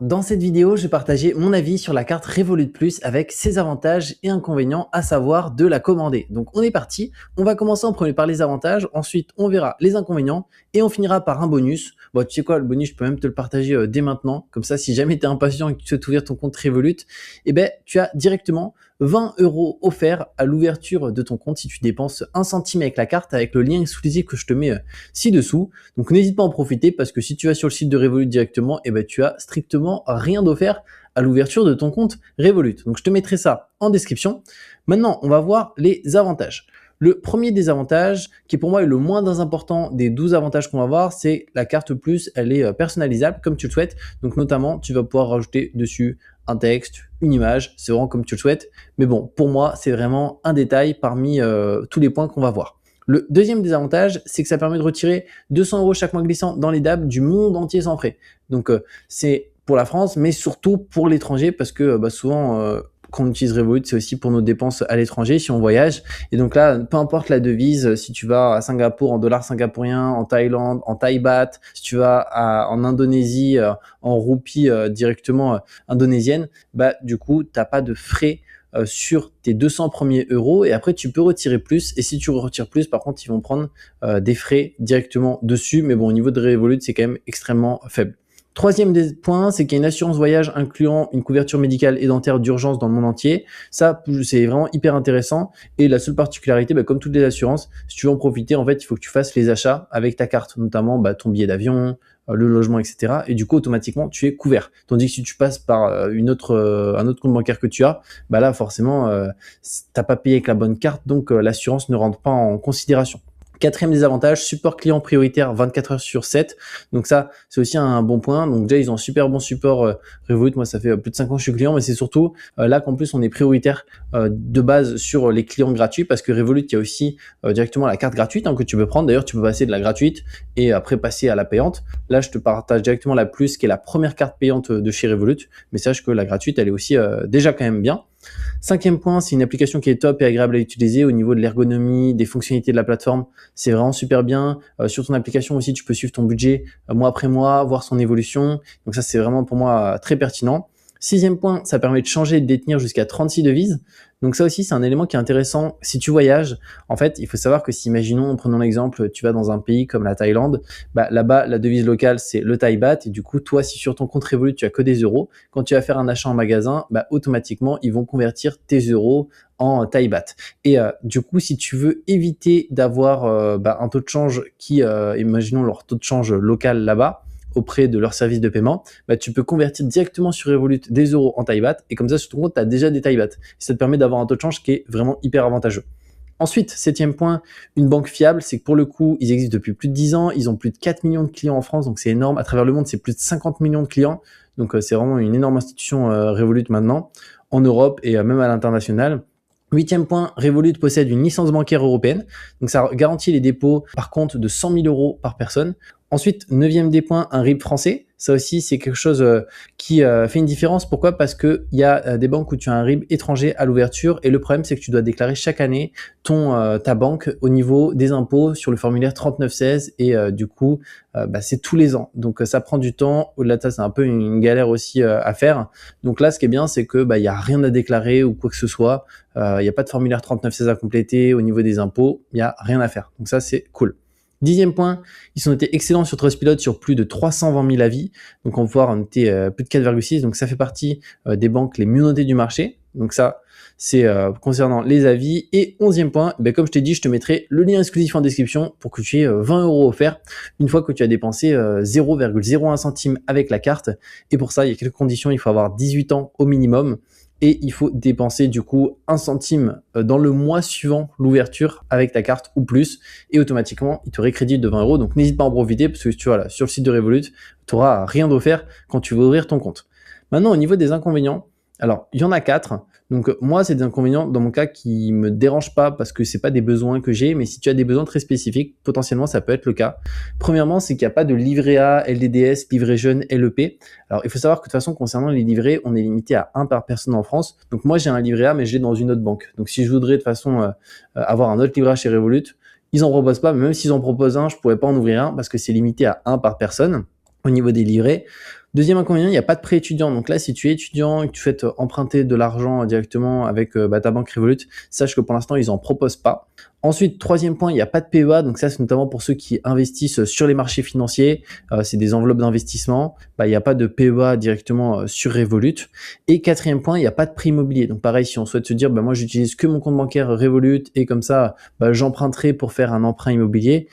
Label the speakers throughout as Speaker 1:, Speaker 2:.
Speaker 1: Dans cette vidéo, je vais partager mon avis sur la carte Revolut Plus avec ses avantages et inconvénients, à savoir de la commander. Donc on est parti, on va commencer en premier par les avantages, ensuite on verra les inconvénients et on finira par un bonus. Bon, tu sais quoi, le bonus, je peux même te le partager dès maintenant. Comme ça, si jamais tu es impatient et que tu souhaites ouvrir ton compte Revolut, eh ben, tu as directement 20 € offerts à l'ouverture de ton compte si tu dépenses 1 centime avec la carte, avec le lien exclusif que je te mets ci-dessous. Donc n'hésite pas à en profiter parce que si tu vas sur le site de Revolut directement, eh ben, tu as strictement rien d'offert à l'ouverture de ton compte Revolut. Donc je te mettrai ça en description. Maintenant, on va voir les avantages. Le premier des avantages, qui pour moi est le moins important des 12 avantages qu'on va voir, c'est la carte Plus, elle est personnalisable comme tu le souhaites. Donc notamment, tu vas pouvoir rajouter dessus un texte, une image, c'est vraiment comme tu le souhaites. Mais bon, pour moi, c'est vraiment un détail parmi tous les points qu'on va voir. Le deuxième désavantage, c'est que ça permet de retirer 200 € chaque mois glissant dans les DAB du monde entier sans frais. Donc c'est pour la France, mais surtout pour l'étranger, parce que souvent, quand on utilise Revolut, c'est aussi pour nos dépenses à l'étranger, si on voyage. Et donc là, peu importe la devise, si tu vas à Singapour en dollars singapouriens, en Thaïlande, en Thaï baht, si tu vas en Indonésie, en roupies directement indonésienne, du coup, tu n'as pas de frais sur tes 200 premiers euros et après tu peux retirer plus, et si tu retires plus, par contre ils vont prendre des frais directement dessus, mais bon, au niveau de Revolut c'est quand même extrêmement faible. Troisième des points, c'est qu'il y a une assurance voyage incluant une couverture médicale et dentaire d'urgence dans le monde entier. Ça, c'est vraiment hyper intéressant. Et la seule particularité, comme toutes les assurances, si tu veux en profiter, en fait, il faut que tu fasses les achats avec ta carte, notamment ton billet d'avion, le logement, etc. Et du coup, automatiquement, tu es couvert. Tandis que si tu passes par un autre compte bancaire que tu as, là, forcément, t'as pas payé avec la bonne carte, donc l'assurance ne rentre pas en considération. Quatrième désavantage, support client prioritaire 24 heures sur 7. Donc ça, c'est aussi un bon point. Donc déjà, ils ont un super bon support Revolut. Moi, ça fait plus de 5 ans que je suis client, mais c'est surtout là qu'en plus, on est prioritaire de base sur les clients gratuits, parce que Revolut, il y a aussi directement la carte gratuite que tu peux prendre. D'ailleurs, tu peux passer de la gratuite et après passer à la payante. Là, je te partage directement la Plus, qui est la première carte payante de chez Revolut. Mais sache que la gratuite, elle est aussi déjà quand même bien. Cinquième point, c'est une application qui est top et agréable à utiliser au niveau de l'ergonomie, des fonctionnalités de la plateforme. C'est vraiment super bien. Sur ton application aussi, tu peux suivre ton budget mois après mois, voir son évolution. Donc ça, c'est vraiment pour moi très pertinent. Sixième point, ça permet de changer et de détenir jusqu'à 36 devises. Donc ça aussi, c'est un élément qui est intéressant si tu voyages. En fait, il faut savoir que si, imaginons, prenons l'exemple, tu vas dans un pays comme la Thaïlande, là-bas, la devise locale, c'est le Thaï baht. Et du coup, toi, si sur ton compte Revolut, tu as que des euros, quand tu vas faire un achat en magasin, automatiquement, ils vont convertir tes euros en Thaï baht. Et du coup, si tu veux éviter d'avoir un taux de change qui, imaginons leur taux de change local là-bas, auprès de leur service de paiement, tu peux convertir directement sur Revolut des euros en Thaï baht, et comme ça sur ton compte tu as déjà des Thaï baht. Ça te permet d'avoir un taux de change qui est vraiment hyper avantageux. Ensuite, septième point, une banque fiable, c'est que pour le coup, ils existent depuis plus de 10 ans, ils ont plus de 4 millions de clients en France, donc c'est énorme. À travers le monde, c'est plus de 50 millions de clients, donc c'est vraiment une énorme institution Revolut maintenant, en Europe et même à l'international. Huitième point, Revolut possède une licence bancaire européenne, donc ça garantit les dépôts par compte de 100 000 € par personne. Ensuite, neuvième des points, un RIB français. Ça aussi, c'est quelque chose qui fait une différence. Pourquoi ? Parce qu'il y a des banques où tu as un RIB étranger à l'ouverture, et le problème, c'est que tu dois déclarer chaque année ta banque au niveau des impôts sur le formulaire 3916, et du coup, c'est tous les ans. Donc, ça prend du temps. Au-delà de ça, c'est un peu une galère aussi à faire. Donc là, ce qui est bien, c'est que il y a rien à déclarer ou quoi que ce soit. Il n'y a pas de formulaire 3916 à compléter au niveau des impôts. Il n'y a rien à faire. Donc ça, c'est cool. Dixième point, ils sont notés excellents sur Trustpilot sur plus de 320 000 avis. Donc on va pouvoir noter plus de 4,6. Donc ça fait partie des banques les mieux notées du marché. Donc ça, c'est concernant les avis. Et onzième point, comme je t'ai dit, je te mettrai le lien exclusif en description pour que tu aies 20 € offerts une fois que tu as dépensé 0,01 centime avec la carte. Et pour ça, il y a quelques conditions. Il faut avoir 18 ans au minimum. Et il faut dépenser du coup 1 centime dans le mois suivant l'ouverture avec ta carte ou plus, et automatiquement il te récrédite de 20 €. Donc n'hésite pas à en profiter, parce que tu vois là sur le site de Revolut, tu n'auras rien d'offert quand tu veux ouvrir ton compte. Maintenant, au niveau des inconvénients, alors il y en a 4. Donc moi, c'est des inconvénients dans mon cas qui me dérangent pas, parce que c'est pas des besoins que j'ai, mais si tu as des besoins très spécifiques, potentiellement ça peut être le cas. Premièrement, c'est qu'il n'y a pas de livret A, LDDS, livret jeune, LEP. Alors il faut savoir que de toute façon, concernant les livrets, on est limité à 1 par personne en France. Donc moi, j'ai un livret A, mais je l'ai dans une autre banque. Donc si je voudrais de toute façon avoir un autre livret A chez Revolut, ils en proposent pas, mais même s'ils en proposent un, je pourrais pas en ouvrir un, parce que c'est limité à 1 par personne au niveau des livrets. Deuxième inconvénient, il n'y a pas de prêt étudiant. Donc là, si tu es étudiant et que tu souhaites emprunter de l'argent directement avec ta banque Revolut, sache que pour l'instant, ils en proposent pas. Ensuite, troisième point, il n'y a pas de PEA. Donc ça, c'est notamment pour ceux qui investissent sur les marchés financiers. C'est des enveloppes d'investissement. Il n'y a pas de PEA directement sur Revolut. Et quatrième point, il n'y a pas de prêt immobilier. Donc pareil, si on souhaite se dire, moi, j'utilise que mon compte bancaire Revolut et comme ça, j'emprunterai pour faire un emprunt immobilier.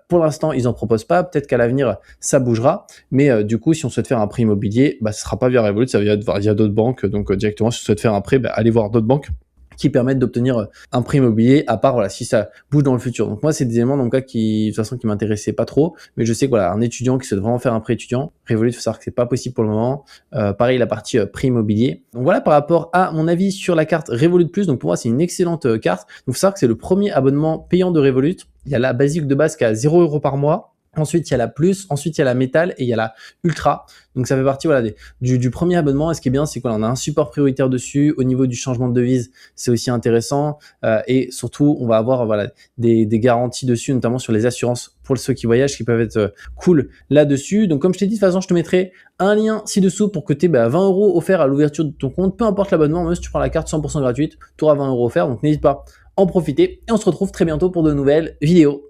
Speaker 1: Pour l'instant, ils en proposent pas. Peut-être qu'à l'avenir, ça bougera. Mais du coup, si on souhaite faire un prêt immobilier, ce sera pas via Revolut, ça va via d'autres banques. Donc directement, si on souhaite faire un prêt, allez voir d'autres banques qui permettent d'obtenir un prêt immobilier, à part si ça bouge dans le futur. Donc moi, c'est des éléments dans le cas qui, de toute façon, qui m'intéressaient pas trop, mais je sais que un étudiant qui souhaite vraiment faire un prêt étudiant, Revolut, il faut savoir que c'est pas possible pour le moment. Pareil, la partie prêt immobilier. Donc voilà par rapport à mon avis sur la carte Revolut Plus. Donc pour moi, c'est une excellente carte. Donc il faut savoir que c'est le premier abonnement payant de Revolut. Il y a la basique de base qui est à 0 € par mois. Ensuite, il y a la Plus, ensuite il y a la Métal et il y a la Ultra. Donc ça fait partie du premier abonnement. Et ce qui est bien, c'est qu'on a un support prioritaire dessus. Au niveau du changement de devise, c'est aussi intéressant. Et surtout, on va avoir des garanties dessus, notamment sur les assurances pour ceux qui voyagent, qui peuvent être cool là-dessus. Donc comme je t'ai dit, de toute façon, je te mettrai un lien ci-dessous pour que tu aies 20 € offerts à l'ouverture de ton compte. Peu importe l'abonnement, même si tu prends la carte 100% gratuite, tu auras 20 € offerts. Donc n'hésite pas à en profiter. Et on se retrouve très bientôt pour de nouvelles vidéos.